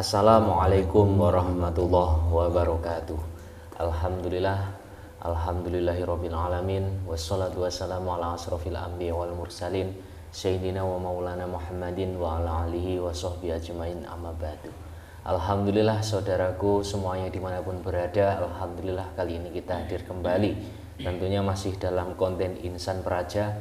Assalamualaikum warahmatullahi wabarakatuh. Alhamdulillahirabbil alamin, wassalatu wassalamu ala asrofil anbiya wal mursalin sayyidina wa maulana Muhammadin wa ala alihi wa sahbihi ajmain, amma ba'du. Alhamdulillah saudaraku semuanya dimanapun berada, alhamdulillah kali ini kita hadir kembali, tentunya masih dalam konten Insan Praja,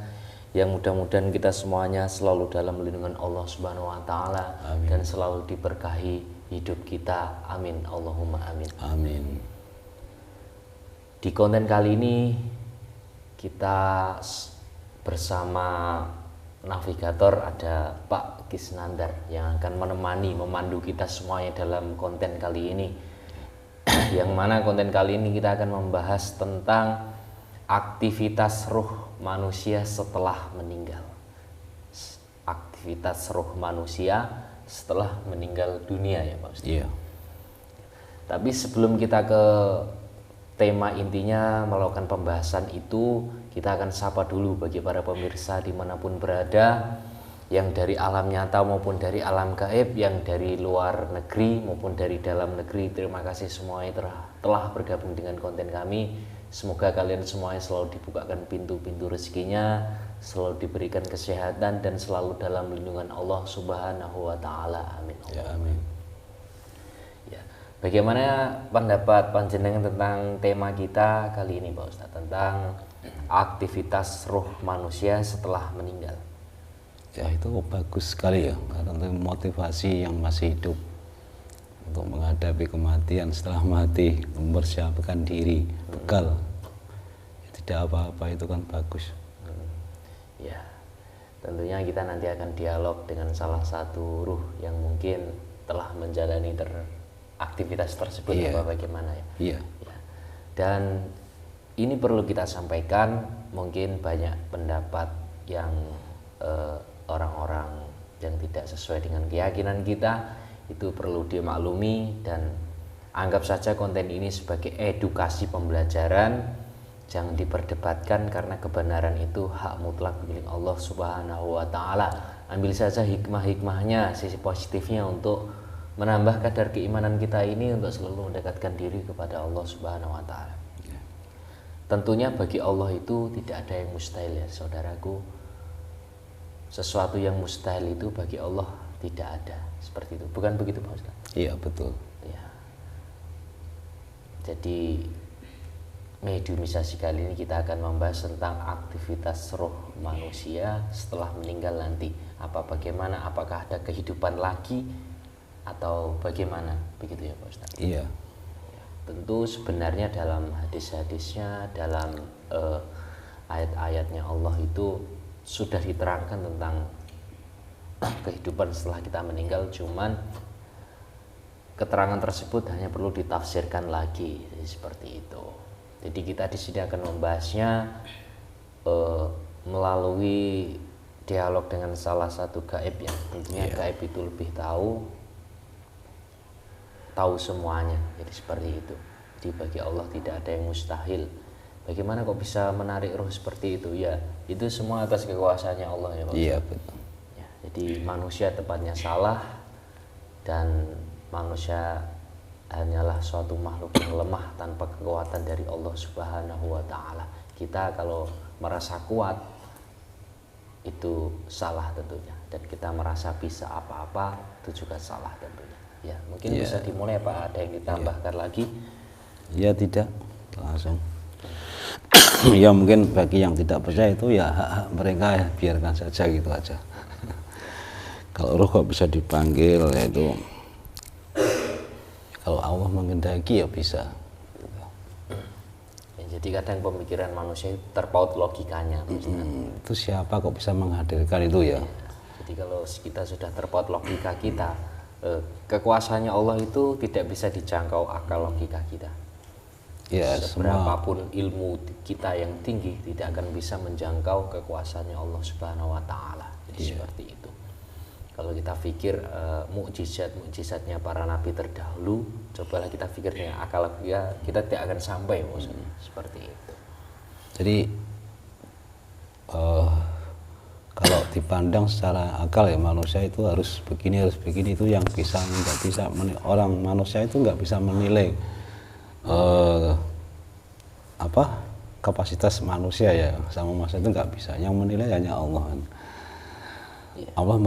yang mudah-mudahan kita semuanya selalu dalam lindungan Allah Subhanahu wa taala dan selalu diberkahi hidup kita. Amin, Allahumma amin. Amin. Di konten kali ini kita bersama navigator ada Pak Kisnandar yang akan memandu kita semuanya dalam konten kali ini. Yang mana konten kali ini kita akan membahas tentang aktivitas ruh manusia setelah meninggal. Aktivitas ruh manusia setelah meninggal dunia, ya Pak Ustaz. Iya. Tapi sebelum kita ke tema intinya melakukan pembahasan itu, kita akan sapa dulu bagi para pemirsa dimanapun berada, yang dari alam nyata maupun dari alam gaib, yang dari luar negeri maupun dari dalam negeri. Terima kasih semuanya telah bergabung dengan konten kami. Semoga kalian semuanya selalu dibukakan pintu-pintu rezekinya, selalu diberikan kesehatan dan selalu dalam lindungan Allah Subhanahu wa taala. Amin. Ya, amin. Ya. Bagaimana pendapat panjenengan tentang tema kita kali ini, Pak Ustadz, tentang aktivitas ruh manusia setelah meninggal? Ya, itu bagus sekali ya, karena motivasi yang masih hidup untuk menghadapi kematian setelah mati, mempersiapkan diri, bekal. Tidak apa-apa, itu kan bagus. Ya, tentunya kita nanti akan dialog dengan salah satu ruh yang mungkin telah menjalani aktivitas tersebut. Iya. Apa bagaimana ya? Iya. Ya. Dan ini perlu kita sampaikan, mungkin banyak pendapat yang orang-orang yang tidak sesuai dengan keyakinan kita, itu perlu dimaklumi, dan anggap saja konten ini sebagai edukasi pembelajaran. Jangan diperdebatkan karena kebenaran itu hak mutlak milik Allah Subhanahu wa taala. Ambil saja hikmah-hikmahnya, sisi positifnya untuk menambah kadar keimanan kita ini untuk selalu mendekatkan diri kepada Allah Subhanahu wa taala. Tentunya bagi Allah itu tidak ada yang mustahil, ya saudaraku. Sesuatu yang mustahil itu bagi Allah tidak ada. Seperti itu. Bukan begitu, Pak Ustaz? Iya, betul. Ya. Jadi mediumisasi kali ini kita akan membahas tentang aktivitas roh manusia setelah meninggal nanti. Bagaimana? Apakah ada kehidupan lagi atau bagaimana? Begitu ya, Pak Ustaz? Iya. Ya, tentu sebenarnya dalam hadis-hadisnya, dalam ayat-ayatnya Allah itu sudah diterangkan tentang kehidupan setelah kita meninggal, cuman keterangan tersebut hanya perlu ditafsirkan lagi. Jadi seperti itu. Jadi kita di sini akan membahasnya melalui dialog dengan salah satu gaib yang tentunya gaib itu lebih tahu semuanya. Jadi seperti itu. Jadi bagi Allah tidak ada yang mustahil. Bagaimana kok bisa menarik roh seperti itu? Ya, itu semua atas kekuasaannya Allah, ya Pak. Iya, betul. Ya, jadi manusia tepatnya salah, dan manusia hanyalah suatu makhluk yang lemah tanpa kekuatan dari Allah Subhanahu wa taala. Kita kalau merasa kuat itu salah tentunya, dan kita merasa bisa apa-apa itu juga salah tentunya. Ya, mungkin bisa dimulai, Pak. Ada yang ditambahkan lagi? Ya, tidak. Langsung. Ya, mungkin bagi yang tidak percaya itu ya hak-hak mereka, ya biarkan saja gitu aja. Kalau roh kok bisa dipanggil, ya itu kalau Allah menghendaki ya bisa. Ya, jadi kadang pemikiran manusia itu terpaut logikanya. Itu siapa kok bisa menghadirkan itu ya? Jadi kalau kita sudah terpaut logika kita, kekuasaannya Allah itu tidak bisa dijangkau akal logika kita. Ya, Seberapapun ilmu kita yang tinggi tidak akan bisa menjangkau kekuasaannya Allah Subhanahu wa taala. Jadi seperti itu. Kalau kita pikir mukjizatnya para nabi terdahulu, cobalah kita pikir dengan akal kita tidak akan sampai, maksudnya seperti itu. Jadi kalau dipandang secara akal ya, manusia itu harus begini itu yang bisa, nggak bisa orang manusia itu nggak bisa menilai kapasitas manusia ya, sama manusia itu nggak bisa, yang menilai hanya Allah. Allah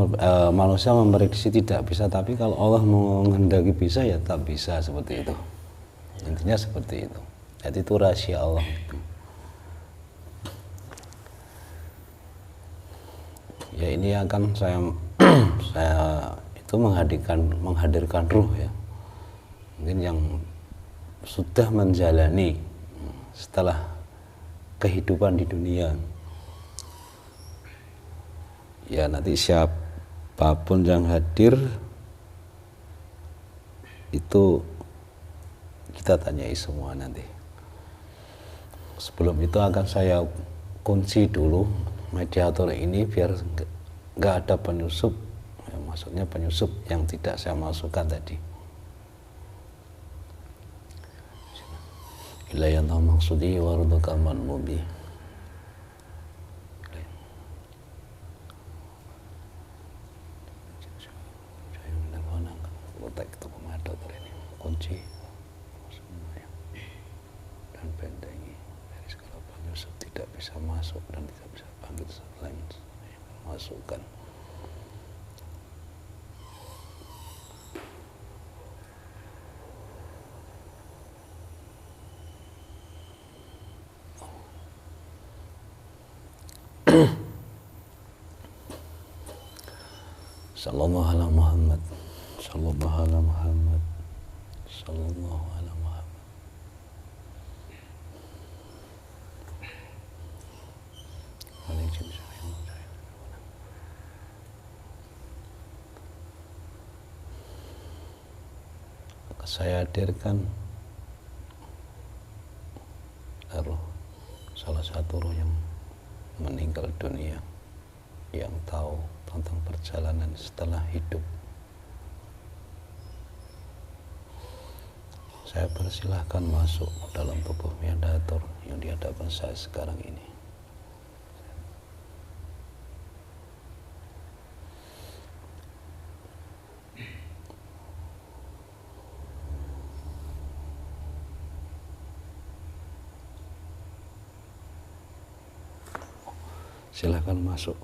manusia memprediksi tidak bisa, tapi kalau Allah menghendaki bisa ya tak bisa, seperti itu. Intinya seperti itu. Jadi itu rahasia Allah. Ya ini akan saya itu menghadirkan ruh ya, mungkin yang sudah menjalani setelah kehidupan di dunia. Ya nanti siapapun yang hadir itu kita tanyai semua nanti. Sebelum itu akan saya kunci dulu mediator ini biar nggak ada penyusup ya, maksudnya penyusup yang tidak saya masukkan tadi. Ilayana maksudi warduka man mubi. Kunci dan bentengi dari segala penyusup, tidak bisa masuk dan tidak bisa bangkit selain masukkan. Sallallahu ala Muhammad, sallallahu ala Muhammad, sallallahu ala Muhammad. Saya hadirkan roh, salah satu roh yang meninggal dunia, yang tahu tentang perjalanan setelah hidup. Saya persilahkan masuk dalam tubuh mediator yang di hadapan saya sekarang ini. Silahkan masuk.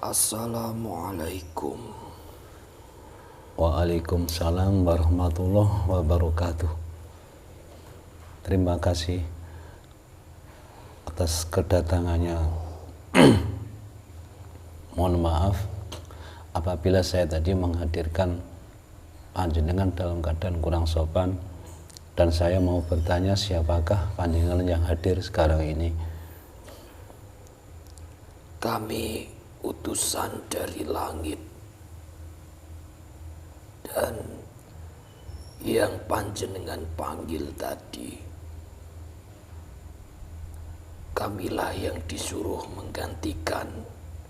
Assalamualaikum. Waalaikumsalam warahmatullahi wabarakatuh. Terima kasih atas kedatangannya. Mohon maaf apabila saya tadi menghadirkan panjenengan dalam keadaan kurang sopan, dan saya mau bertanya siapakah panjenengan yang hadir sekarang ini. Kami utusan dari langit, dan yang panjenengan panggil tadi, kamilah yang disuruh menggantikan,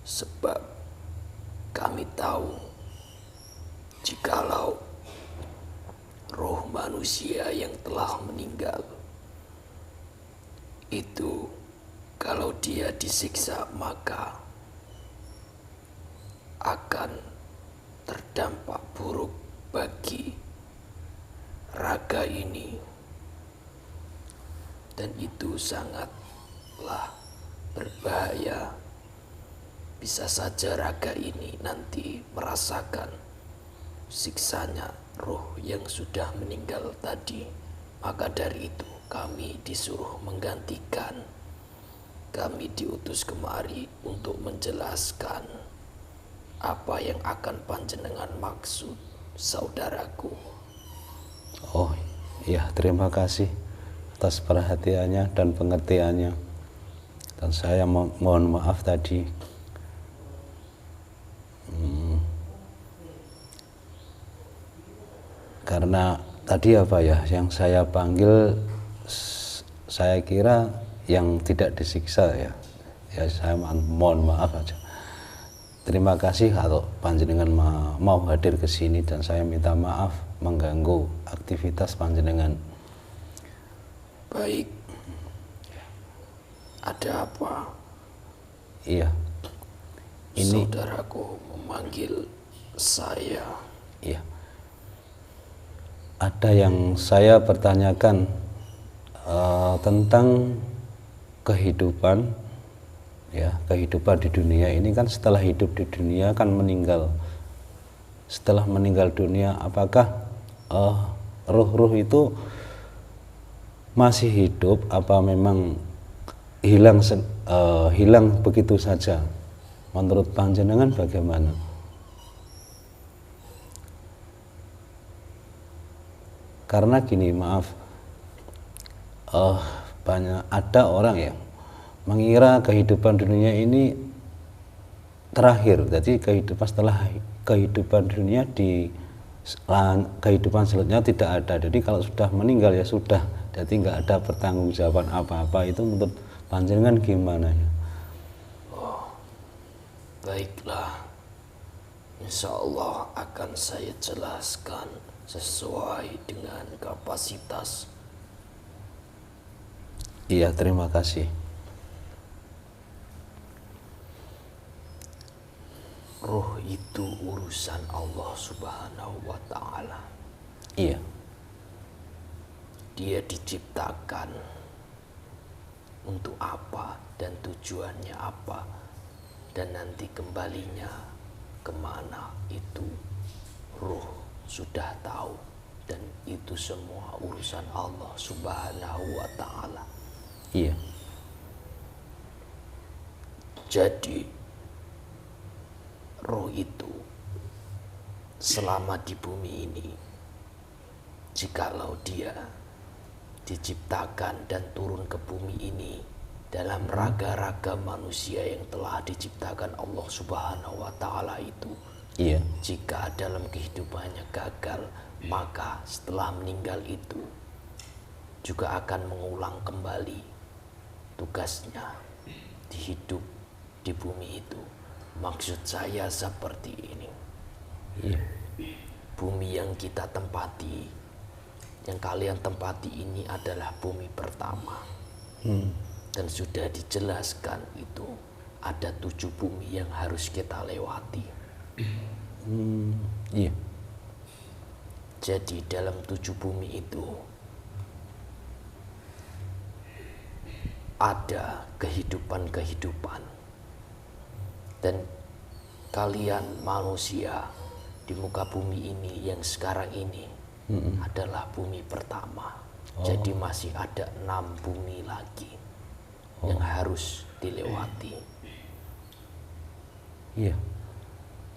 sebab kami tahu jikalau roh manusia yang telah meninggal itu, kalau dia disiksa maka akan terdampak buruk bagi raga ini, dan itu sangatlah berbahaya. Bisa saja raga ini nanti merasakan siksanya roh yang sudah meninggal tadi. Maka dari itu kami disuruh menggantikan. Kami diutus kemari untuk menjelaskan apa yang akan panjenengan maksud, saudaraku. Oh iya, terima kasih atas perhatiannya dan pengertiannya. Dan saya mohon maaf tadi Karena tadi apa ya yang saya panggil, saya kira yang tidak disiksa ya. Ya saya mohon maaf aja. Terima kasih kalau panjenengan mau hadir ke sini, dan saya minta maaf mengganggu aktivitas panjenengan. Baik. Ada apa? Iya. Ini Saudaraku memanggil saya. iya. Ada yang saya pertanyakan tentang kehidupan, ya, kehidupan di dunia ini kan setelah hidup di dunia kan meninggal. Setelah meninggal dunia, apakah ruh-ruh itu masih hidup, apa memang hilang begitu saja? Menurut panjenengan bagaimana? Karena gini, maaf, banyak ada orang yang mengira kehidupan dunia ini terakhir. Jadi kehidupan setelah kehidupan dunia, di kehidupan selanjutnya tidak ada. Jadi kalau sudah meninggal ya sudah. Jadi nggak ada pertanggungjawaban apa-apa. Itu menurut panjenengan gimana ya? Baiklah, insya Allah akan saya jelaskan sesuai dengan kapasitas. Iya, terima kasih. Roh itu urusan Allah Subhanahu wa Ta'ala. Iya. Dia diciptakan untuk apa dan tujuannya apa, dan nanti kembalinya kemana itu roh sudah tahu, dan itu semua urusan Allah Subhanahu wa Ta'ala. Iya. Jadi roh itu selama di bumi ini, jikalau dia diciptakan dan turun ke bumi ini dalam raga-raga manusia yang telah diciptakan Allah Subhanahu wa Ta'ala itu, Iya. jika dalam kehidupannya gagal, maka setelah meninggal itu juga akan mengulang kembali tugasnya di hidup di bumi itu. Maksud saya seperti ini. Iya. Bumi yang kita tempati, yang kalian tempati ini adalah bumi pertama. Dan sudah dijelaskan itu ada 7 bumi yang harus kita lewati. Iya. Jadi dalam 7 bumi itu ada kehidupan-kehidupan. Dan kalian manusia di muka bumi ini yang sekarang ini adalah bumi pertama. Jadi masih ada 6 bumi lagi yang harus dilewati. Iya.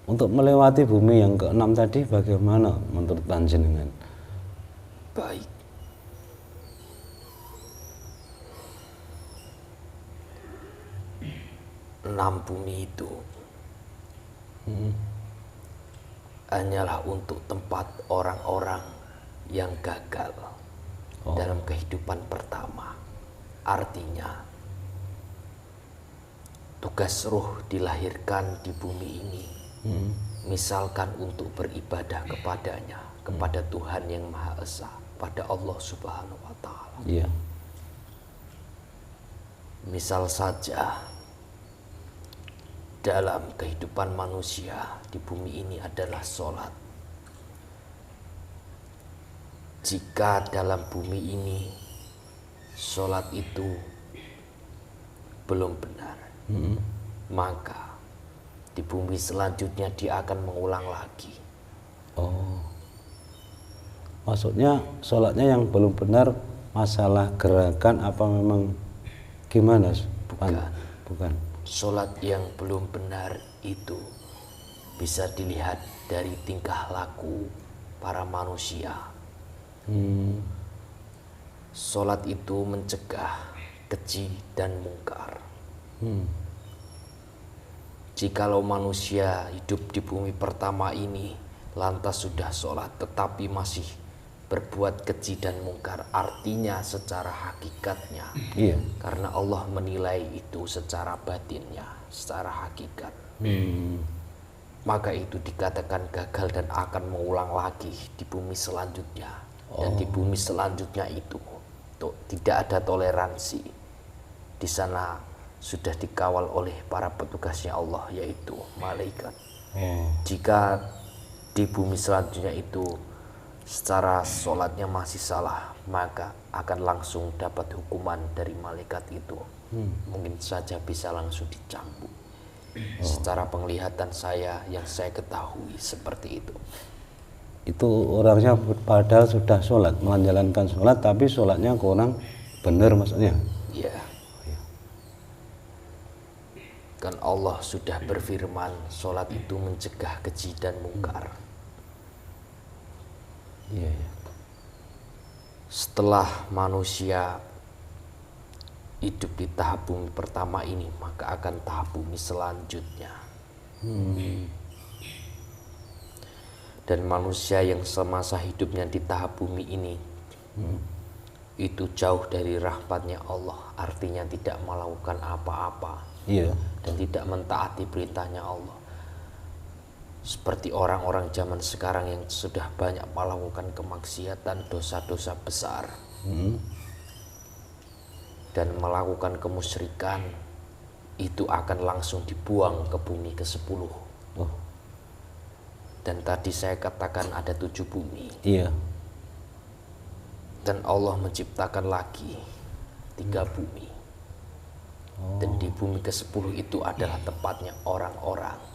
Untuk melewati bumi yang ke-6 tadi bagaimana menurut panjenengan? Baik. Enam bumi itu hanyalah untuk tempat orang-orang yang gagal dalam kehidupan pertama. Artinya tugas ruh dilahirkan di bumi ini misalkan untuk beribadah kepadanya, kepada Tuhan yang Maha Esa, pada Allah Subhanahu wa Ta'ala. Iya. Misal saja dalam kehidupan manusia di bumi ini adalah sholat. Jika dalam bumi ini sholat itu belum benar, maka di bumi selanjutnya dia akan mengulang lagi. Oh, maksudnya sholatnya yang belum benar masalah gerakan apa memang gimana? Bukan. Sholat yang belum benar itu bisa dilihat dari tingkah laku para manusia. Sholat itu mencegah keji dan mungkar. Jikalau manusia hidup di bumi pertama ini lantas sudah sholat tetapi masih berbuat keji dan mungkar, artinya secara hakikatnya. Iya. Karena Allah menilai itu secara batinnya, secara hakikat. Maka itu dikatakan gagal dan akan mengulang lagi di bumi selanjutnya. Dan di bumi selanjutnya itu tidak ada toleransi. Di sana sudah dikawal oleh para petugasnya Allah, yaitu malaikat. Jika di bumi selanjutnya itu secara sholatnya masih salah, maka akan langsung dapat hukuman dari malaikat itu. Mungkin saja bisa langsung dicambuk. Secara penglihatan saya, yang saya ketahui seperti itu. Itu orangnya padahal sudah sholat, menjalankan sholat, tapi sholatnya kurang benar maksudnya. Ya. Kan Allah sudah berfirman, sholat itu mencegah keji dan mungkar. Iya. Setelah manusia hidup di tahap bumi pertama ini, maka akan tahap bumi selanjutnya. Dan manusia yang semasa hidupnya di tahap bumi ini itu jauh dari rahmatnya Allah, artinya tidak melakukan apa-apa. Iya. Dan tidak mentaati perintahnya Allah. Seperti orang-orang zaman sekarang yang sudah banyak melakukan kemaksiatan, dosa-dosa besar, dan melakukan kemusyrikan, itu akan langsung dibuang ke bumi ke-10. Dan tadi saya katakan ada 7 bumi. Iya. Dan Allah menciptakan lagi 3 bumi. Dan di bumi ke-10 itu adalah tepatnya orang-orang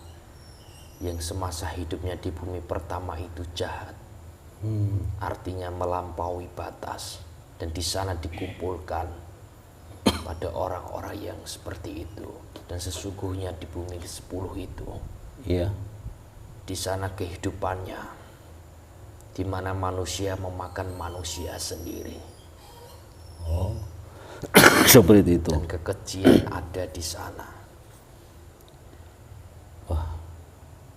yang semasa hidupnya di bumi pertama itu jahat. Artinya melampaui batas. Dan di sana dikumpulkan pada orang-orang yang seperti itu. Dan sesungguhnya di bumi ke-10 itu, Iya. di sana kehidupannya, di mana manusia memakan manusia sendiri. Seperti itu. Dan kekejian ada di sana.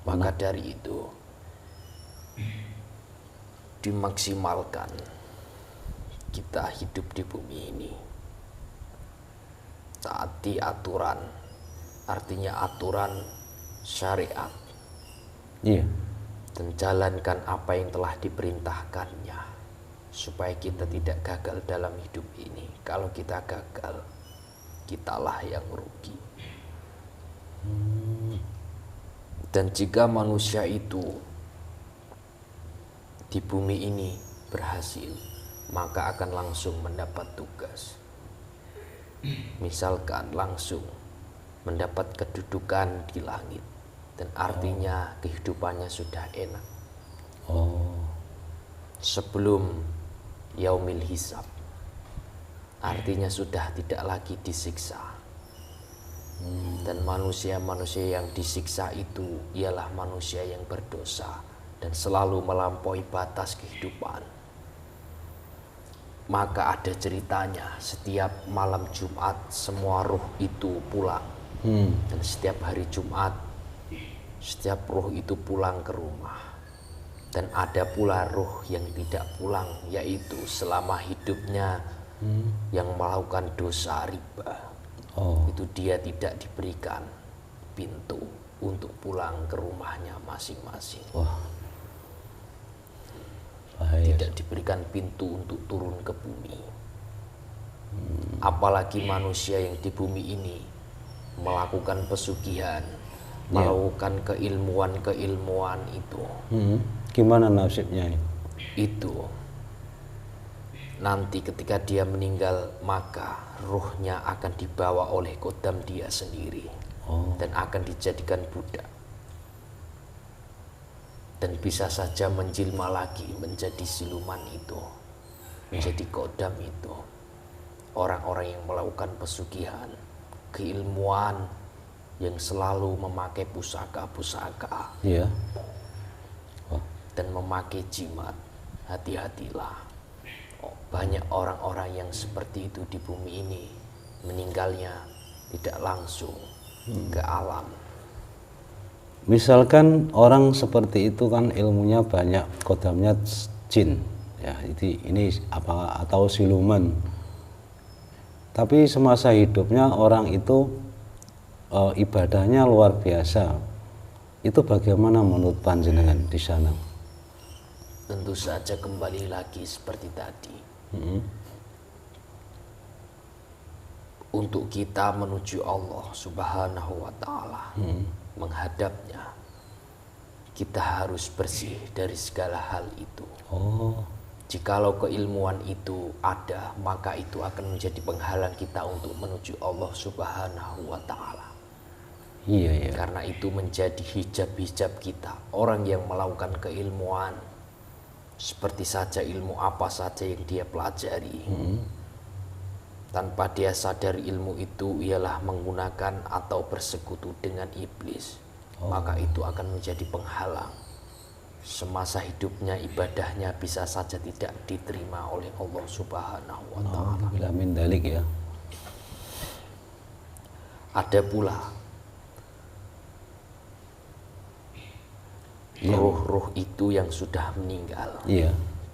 Maka dari itu dimaksimalkan kita hidup di bumi ini. Taati aturan, artinya aturan syariat. Iya. Dan jalankan apa yang telah diperintahkannya, supaya kita tidak gagal dalam hidup ini. Kalau kita gagal, kitalah yang rugi. Dan jika manusia itu di bumi ini berhasil, maka akan langsung mendapat tugas. Misalkan langsung mendapat kedudukan di langit. Dan artinya kehidupannya sudah enak. Sebelum yaumil hisab, artinya sudah tidak lagi disiksa. Dan manusia-manusia yang disiksa itu ialah manusia yang berdosa dan selalu melampaui batas kehidupan. Maka ada ceritanya, setiap malam Jumat semua ruh itu pulang. Dan setiap hari Jumat setiap ruh itu pulang ke rumah. Dan ada pula ruh yang tidak pulang, yaitu selama hidupnya yang melakukan dosa riba. Itu dia tidak diberikan pintu untuk pulang ke rumahnya masing-masing. Tidak diberikan pintu untuk turun ke bumi. Apalagi manusia yang di bumi ini melakukan pesugihan, melakukan keilmuan itu. Gimana nasibnya ini? Itu nanti ketika dia meninggal, maka ruhnya akan dibawa oleh kodam dia sendiri. Dan akan dijadikan budak. Dan bisa saja menjelma lagi menjadi siluman itu, menjadi kodam itu. Orang-orang yang melakukan pesugihan, keilmuan, yang selalu memakai pusaka-pusaka. Iya. Dan memakai jimat. Hati-hatilah. Banyak orang-orang yang seperti itu di bumi ini, meninggalnya tidak langsung ke alam. Misalkan orang seperti itu kan ilmunya banyak, kodamnya jin, Ya, ini apa atau siluman. Tapi semasa hidupnya orang itu ibadahnya luar biasa. Itu bagaimana menurut panjenengan di sana? Tentu saja kembali lagi seperti tadi. Untuk kita menuju Allah Subhanahu wa Ta'ala, menghadapnya, kita harus bersih dari segala hal itu. Jikalau keilmuan itu ada, maka itu akan menjadi penghalang kita untuk menuju Allah Subhanahu wa Ta'ala. Iya. Karena itu menjadi hijab-hijab kita. Orang yang melakukan keilmuan, seperti saja ilmu apa saja yang dia pelajari, tanpa dia sadar ilmu itu ialah menggunakan atau bersekutu dengan iblis, maka itu akan menjadi penghalang. Semasa hidupnya ibadahnya bisa saja tidak diterima oleh Allah Subhanahu wa Ta'ala. Min dalik ya. Ada pula ruh-ruh itu yang sudah meninggal,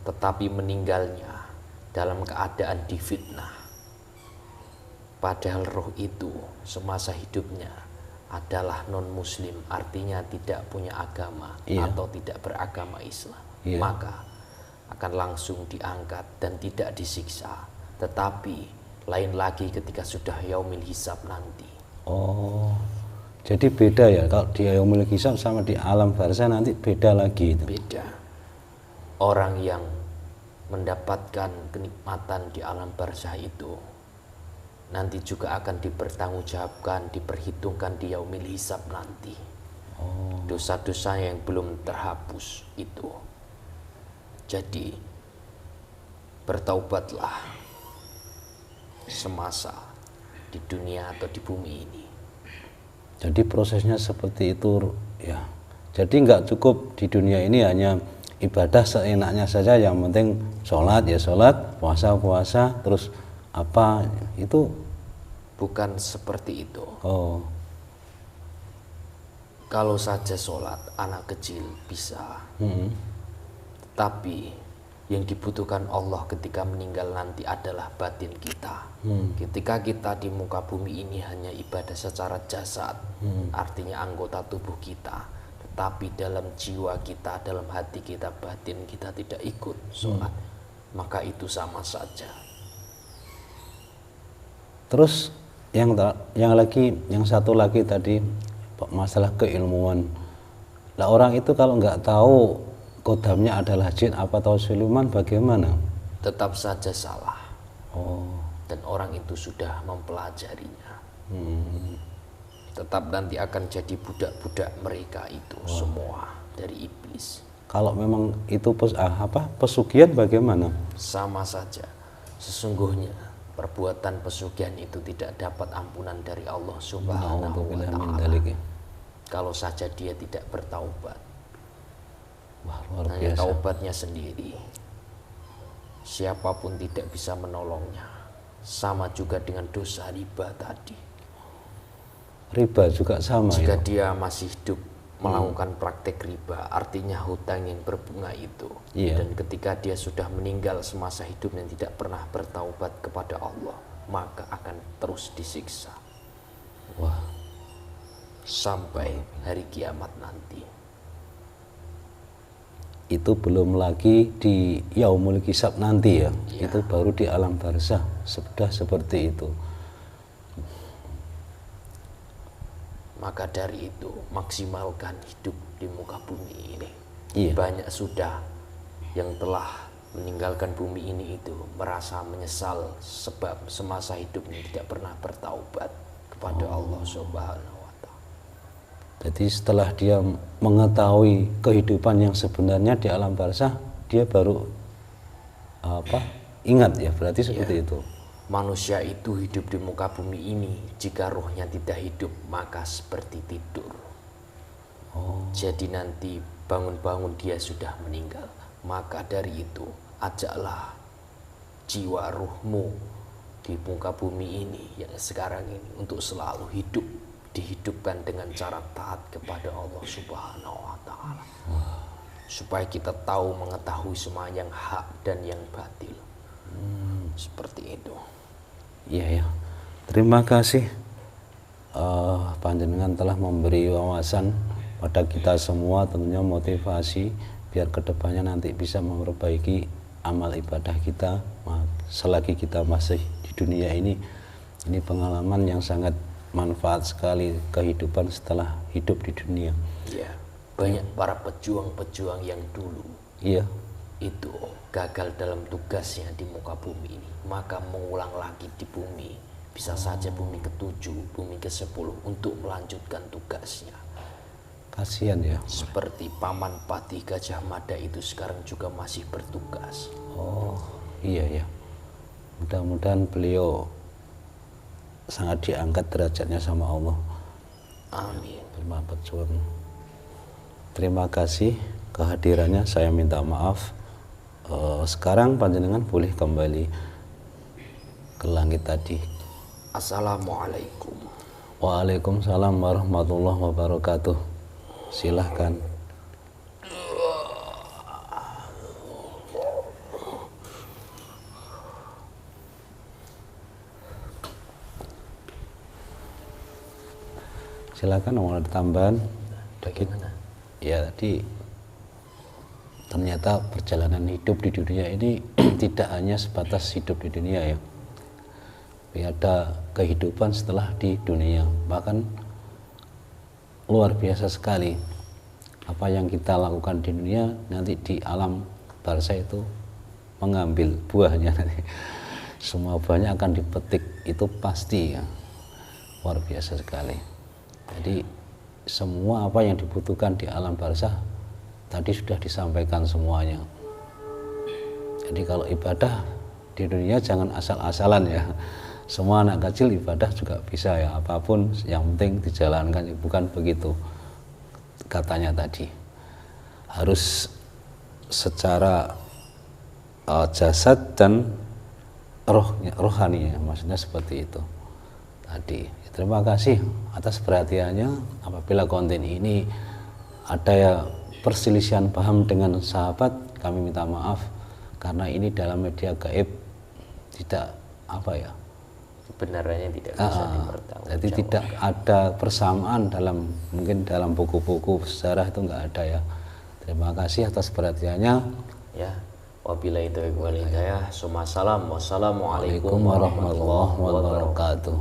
tetapi meninggalnya dalam keadaan difitnah. Padahal roh itu semasa hidupnya adalah non-muslim, artinya tidak punya agama atau tidak beragama Islam, maka akan langsung diangkat dan tidak disiksa. Tetapi lain lagi ketika sudah yaumil hisab nanti. Jadi beda ya, kalau di yaumil hisab sama di alam barzah nanti beda lagi itu. Beda. Orang yang mendapatkan kenikmatan di alam barzah itu nanti juga akan dipertanggungjawabkan, diperhitungkan di yaumil hisab nanti. Dosa-dosa yang belum terhapus itu. Jadi bertaubatlah semasa di dunia atau di bumi ini. Jadi prosesnya seperti itu ya. Jadi nggak cukup di dunia ini hanya ibadah seenaknya saja, yang penting sholat ya sholat, puasa puasa, terus apa itu? Bukan seperti itu. Kalau saja sholat anak kecil bisa, tapi yang dibutuhkan Allah ketika meninggal nanti adalah batin kita. Ketika kita di muka bumi ini hanya ibadah secara jasad, artinya anggota tubuh kita, tetapi dalam jiwa kita, dalam hati kita, batin kita tidak ikut sholat, maka itu sama saja. Terus yang satu lagi tadi masalah keilmuan. Lah orang itu kalau nggak tahu kodamnya adalah jin apa tahu siluman, bagaimana? Tetap saja salah. Dan orang itu sudah mempelajarinya. Tetap nanti akan jadi budak-budak mereka itu semua dari iblis. Kalau memang itu pesugihan bagaimana? Sama saja. Sesungguhnya perbuatan pesugihan itu tidak dapat ampunan dari Allah Subhanahu wa Ta'ala. Kalau saja dia tidak bertaubat. Hanya taubatnya sendiri. Siapapun tidak bisa menolongnya. Sama juga dengan dosa riba tadi. Riba juga sama. Jika dia masih hidup melakukan praktek riba, artinya hutang yang berbunga itu. Dan ketika dia sudah meninggal semasa hidupnya tidak pernah bertaubat kepada Allah, maka akan terus disiksa. Sampai hari kiamat nanti. Itu belum lagi di yaumul hisab nanti ya. Itu baru di alam barzah sudah seperti itu. Maka dari itu maksimalkan hidup di muka bumi ini. Banyak sudah yang telah meninggalkan bumi ini itu merasa menyesal sebab semasa hidupnya tidak pernah bertaubat kepada Allah Subhanahu wa Ta'ala. Jadi setelah dia mengetahui kehidupan yang sebenarnya di alam barzah, dia baru ingat ya, berarti seperti itu. Manusia itu hidup di muka bumi ini, jika rohnya tidak hidup maka seperti tidur. Jadi nanti bangun-bangun dia sudah meninggal. Maka dari itu ajaklah jiwa ruhmu di muka bumi ini yang sekarang ini untuk selalu hidup, dihidupkan dengan cara taat kepada Allah Subhanahu wa Ta'ala. supaya kita tahu mengetahui semua yang hak dan yang batil. Seperti itu. Iya ya. Terima kasih panjenengan telah memberi wawasan pada kita semua, tentunya motivasi biar kedepannya nanti bisa memperbaiki amal ibadah kita selagi kita masih di dunia ini. Ini pengalaman yang sangat manfaat sekali kehidupan setelah hidup di dunia. Ya, banyak para pejuang-pejuang yang dulu Iya. itu gagal dalam tugasnya di muka bumi ini, maka mengulang lagi di bumi, bisa saja bumi ke-7, bumi ke-10 untuk melanjutkan tugasnya. Kasihan ya. Seperti Paman Patih Gajah Mada itu sekarang juga masih bertugas. Oh iya ya. Mudah-mudahan beliau sangat diangkat derajatnya sama Allah. Amin. Berjuang. Terima kasih kehadirannya. Saya minta maaf. Sekarang panjenengan boleh kembali ke langit tadi. Assalamualaikum. Waalaikumsalam warahmatullahi wabarakatuh. Silahkan. Silakan, mau ada tambahan? Bagaimana? Ya, tadi ternyata perjalanan hidup di dunia ini tidak hanya sebatas hidup di dunia ya. Tapi ada kehidupan setelah di dunia, bahkan luar biasa sekali apa yang kita lakukan di dunia nanti di alam barzah itu mengambil buahnya nanti. Semua buahnya akan dipetik, itu pasti ya. Luar biasa sekali. Jadi semua apa yang dibutuhkan di alam barzah tadi sudah disampaikan semuanya. Jadi kalau ibadah di dunia jangan asal-asalan ya. Semua anak kecil ibadah juga bisa ya, apapun yang penting dijalankan, bukan begitu katanya tadi. Harus secara jasad dan rohani ya, maksudnya seperti itu tadi. Terima kasih atas perhatiannya. Apabila konten ini ada ya perselisihan paham dengan sahabat, kami minta maaf karena ini dalam media gaib, tidak apa ya, Kebenarannya tidak bisa dipertanggungjawabkan. jadi tidak ada persamaan dalam mungkin dalam buku-buku sejarah itu enggak ada ya. Terima kasih atas perhatiannya. Ya, wabillahi taufiq wal hidayah. Wassalamualaikum Waalaikumsalam warahmatullahi wabarakatuh.